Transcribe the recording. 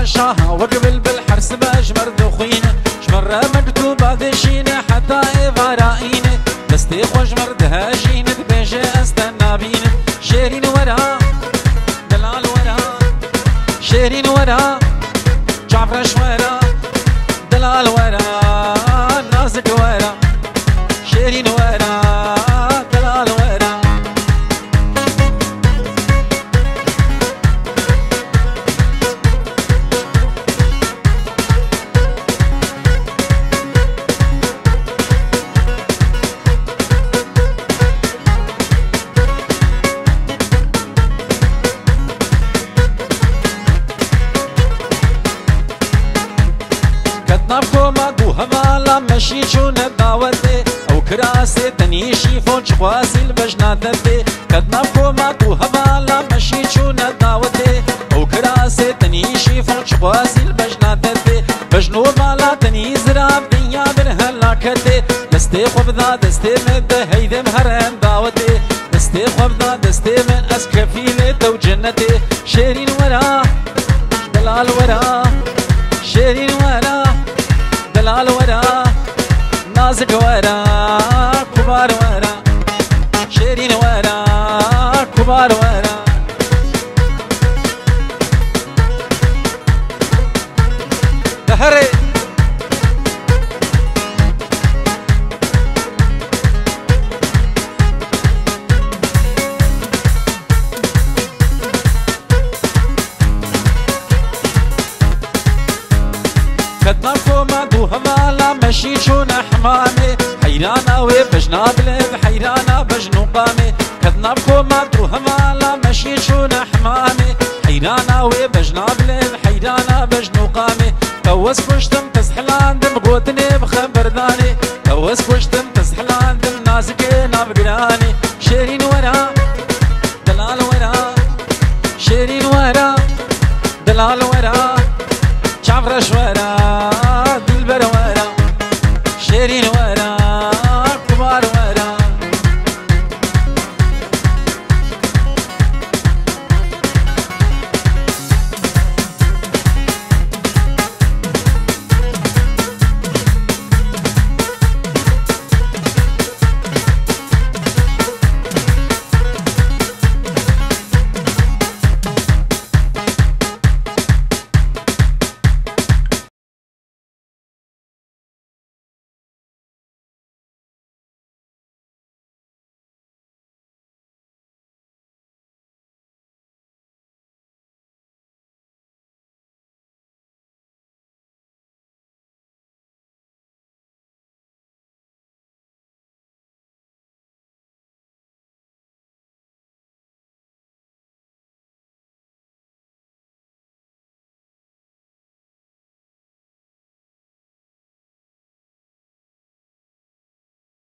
شاها وقبل بالحرس بأجمر ذخينه شمر مكتوب دشينه حتى إفارائينه دستي خوش مردها جينه بيجي استنابينه شيرين ورا دلال ورا شيرين ورا جعفرش ورا دلال ورا نازك ورا شيرين ورا دلال ورا نابكو ماكو هوالا مشي شون الدعوتي او كراسي تنيشي فون شخواسي البجناتي كدنابكو ماكو هوالا مشي شون الدعوتي او كراسي تنيشي فون شخواسي البجناتي بجنو مالا تنيزرا دنيا برهلاكتي دستي خبدا دستي مد هيدي مهرم دعوتي دستي خبدا دستي من اسكفيلي تو جنتي شيرين ورا دلال ورا شيرين ورا دلال ورا نازك ورا كبار ورا شيرين ورا كبار ورا دهري كدناكو مادو هوالا مشي شون حمامي حيرانا وبجنا بلب حيرانا بجنو قامي كدناكو مادو هوالا مشي شون حمامي حيرانا وبجنا بلب حيرانا بجنو قامي توس كشتم تسحلان دم قوتني بخبرداني توس كشتم تسحلان دم نازكي نابقراني شيرين ورا دلال ورا شيرين ورا دلال ورا